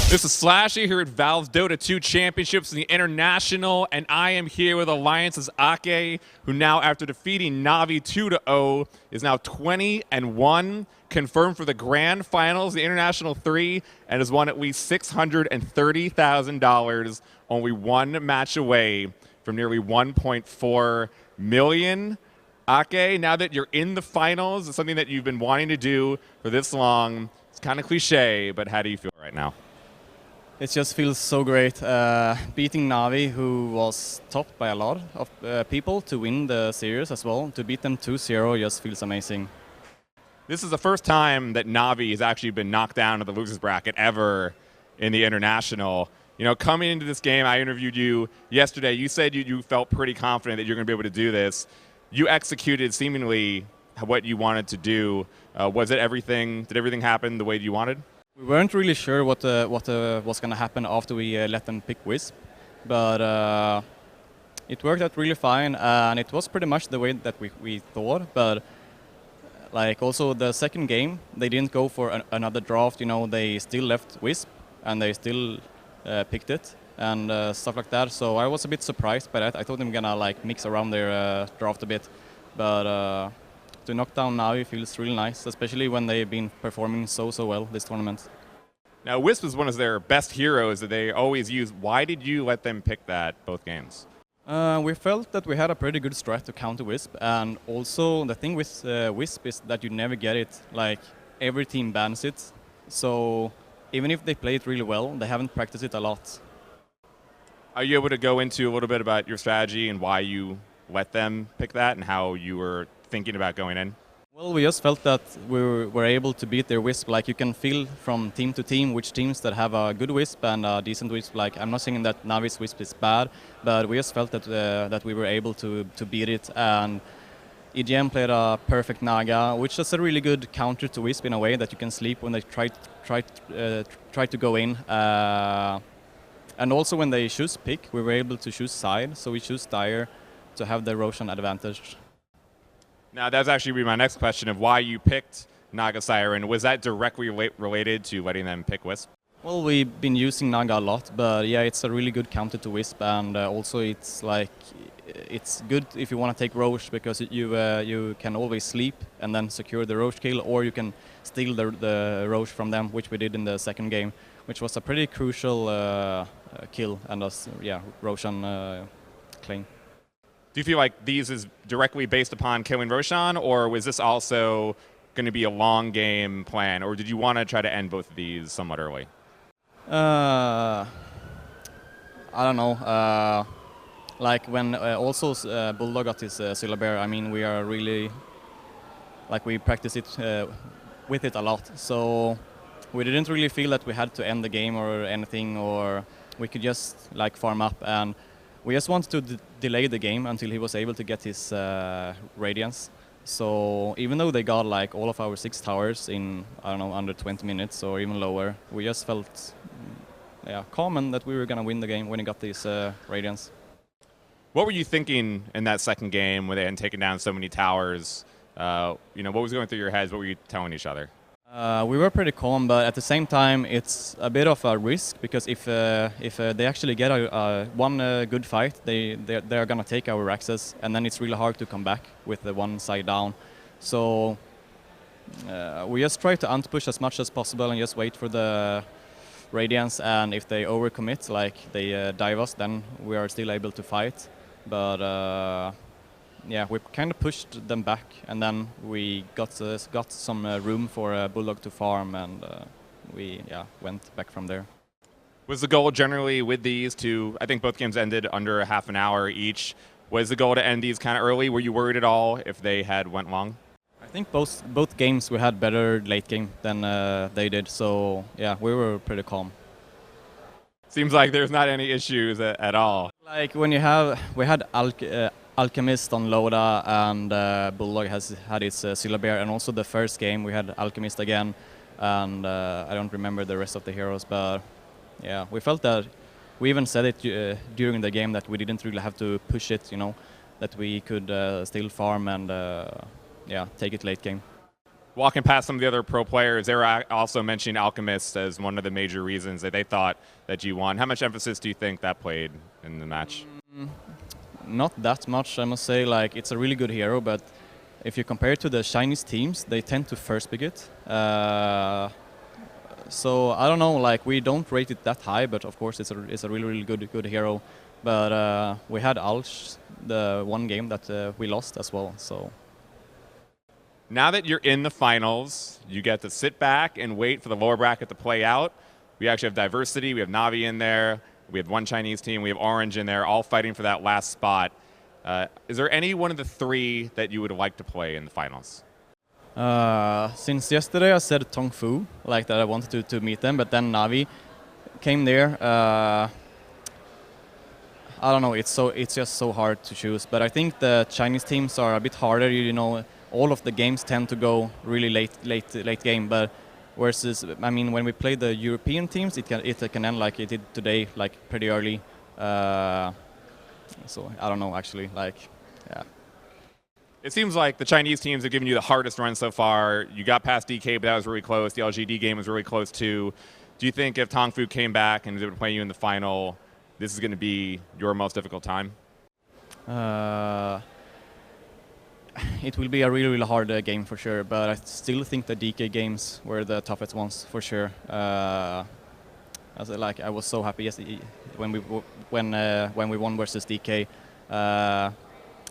This is Slashy here at Valve's Dota 2 Championships in the International, and I am here with Alliance's Akke, who now, after defeating Navi 2-0, is now 20-1, confirmed for the Grand Finals, the International 3, and has won at least $630,000, only one match away from nearly 1.4 million. Akke, now that you're in the finals, it's something that you've been wanting to do for this long. It's kind of cliche, but how do you feel right now? It just feels so great beating Navi, who was topped by a lot of people, to win the series as well. To beat them 2-0 just feels amazing. This is the first time that Navi has actually been knocked down to the losers bracket ever in the International. You know, coming into this game, I interviewed you yesterday. You said you felt pretty confident that you're going to be able to do this. You executed seemingly what you wanted to do. Was it everything? Did everything happen the way you wanted? We weren't really sure what was going to happen after we let them pick Wisp, but it worked out really fine, and it was pretty much the way that we thought. But like also the second game, they didn't go for another draft. You know, they still left Wisp, and they still picked it and stuff like that. So I was a bit surprised by that. I thought they were gonna like mix around their draft a bit, but. To knock down Navi feels really nice, especially when they've been performing so well this tournament. Now, Wisp is one of their best heroes that they always use. Why did you let them pick that both games? We felt that we had a pretty good strat to counter Wisp, and also the thing with Wisp is that you never get it. Like, every team bans it, so even if they play it really well, they haven't practiced it a lot. Are you able to go into a little bit about your strategy and why you let them pick that and how you were thinking about going in? Well, we just felt that we were able to beat their Wisp. Like, you can feel from team to team which teams that have a good Wisp and a decent Wisp. Like, I'm not saying that Navi's Wisp is bad, but we just felt that that we were able to beat it. And EGM played a perfect Naga, which is a really good counter to Wisp in a way that you can sleep when they try to go in. And also when they choose pick, we were able to choose side, so we choose Dire to have the Roshan advantage. Now, that's actually my next question of why you picked Naga Siren. Was that directly related to letting them pick Wisp? Well, we've been using Naga a lot, but yeah, it's a really good counter to Wisp, and also it's like it's good if you want to take Roche, because you can always sleep and then secure the Roche kill, or you can steal the Roche from them, which we did in the second game, which was a pretty crucial kill, and Roshan claim. Do you feel like these is directly based upon killing Roshan, or was this also going to be a long game plan, or did you want to try to end both of these somewhat early? I don't know. Like when also Bulldog got his Syllabear, I mean, we are really, like, we practice it with it a lot. So we didn't really feel that we had to end the game or anything, or we could just like farm up, and we just wanted to delay the game until he was able to get his Radiance. So even though they got like all of our 6 towers in, I don't know, under 20 minutes or even lower, we just felt calm and that we were going to win the game when he got his Radiance. What were you thinking in that second game when they hadn't taken down so many towers? You know, what was going through your heads? What were you telling each other? We were pretty calm, but at the same time, it's a bit of a risk, because if they actually get one good fight, they're gonna take our access, and then it's really hard to come back with the one side down. So we just try to push as much as possible and just wait for the Radiance, and if they overcommit, like they dive us, then we are still able to fight. But yeah, we kind of pushed them back, and then we got some room for Bulldog to farm, and we went back from there. Was the goal generally with these to, I think both games ended under a half an hour each, was the goal to end these kind of early? Were you worried at all if they had went long? I think both games we had better late game than they did, so yeah, we were pretty calm. Seems like there's not any issues at all. Like when we had Alchemist on Loda, and Bulldog has had its Syllabear, and also the first game we had Alchemist again, and I don't remember the rest of the heroes, but yeah, we felt that, we even said it during the game, that we didn't really have to push it, you know, that we could still farm and take it late game. Walking past some of the other pro players, they were also mentioning Alchemist as one of the major reasons that they thought that you won. How much emphasis do you think that played in the match? Not that much, I must say. Like, it's a really good hero, but if you compare it to the Chinese teams, they tend to first pick it. So I don't know. Like, we don't rate it that high, but of course it's a really good hero. But we had Alch, the one game that we lost as well. So now that you're in the finals, you get to sit back and wait for the lower bracket to play out. We actually have diversity. We have Navi in there. We have one Chinese team. We have Orange in there, all fighting for that last spot. Is there any one of the three that you would like to play in the finals? Since yesterday I said Tong Fu, like that I wanted to meet them, but then Navi came there. I don't know, it's just so hard to choose, but I think the Chinese teams are a bit harder. You know, all of the games tend to go really late game, but versus, I mean, when we play the European teams, it can end like it did today, like pretty early. So I don't know, actually, like, yeah. It seems like the Chinese teams have given you the hardest run so far. You got past DK, but that was really close. The LGD game was really close too. Do you think if Tong Fu came back and was able to play you in the final, this is going to be your most difficult time? It will be a really hard game for sure, but I still think the DK games were the toughest ones for sure. I was so happy yesterday when we won versus DK.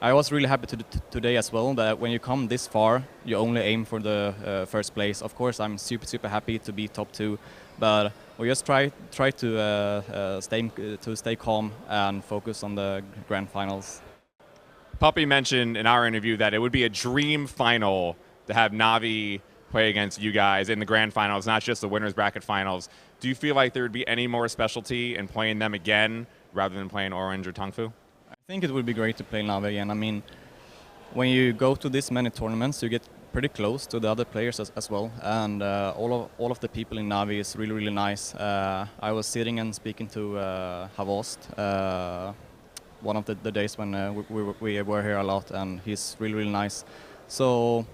I was really happy today as well. That when you come this far, you only aim for the first place. Of course, I'm super happy to be top 2, but we just try to stay calm and focus on the grand finals. Puppy mentioned in our interview that it would be a dream final to have Navi play against you guys in the grand finals, not just the winners bracket finals. Do you feel like there would be any more specialty in playing them again rather than playing Orange or Tong Fu? I think it would be great to play Navi again. I mean, when you go to this many tournaments, you get pretty close to the other players as well, and all of the people in Navi is really nice. I was sitting and speaking to Havost one of the days when we were here a lot, and he's really nice. So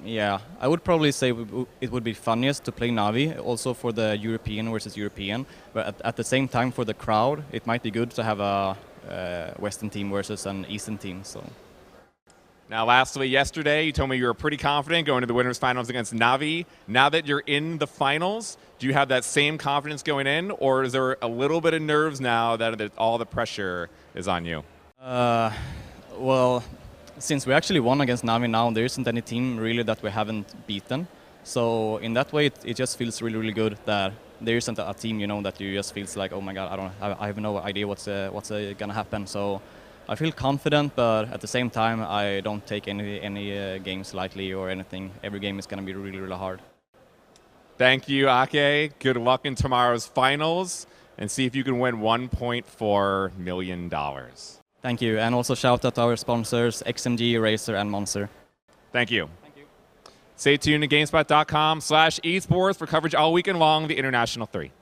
yeah, I would probably say it would be funniest to play Navi, also for the European versus European, but at the same time for the crowd, it might be good to have a Western team versus an Eastern team. So. Now, lastly, yesterday you told me you were pretty confident going to the winners finals against Navi. Now that you're in the finals, do you have that same confidence going in, or is there a little bit of nerves now that all the pressure is on you? Well, since we actually won against Navi now, there isn't any team really that we haven't beaten. So in that way, it just feels really good that there isn't a team, you know, that you just feels like, oh my God, I have no idea what's gonna happen. So I feel confident, but at the same time, I don't take any games lightly or anything. Every game is gonna be really hard. Thank you, Akke. Good luck in tomorrow's finals, and see if you can win $1.4 million. Thank you, and also shout out to our sponsors, XMG, Razer, and Monster. Thank you. Stay tuned to GameSpot.com/esports for coverage all weekend long, the International 3.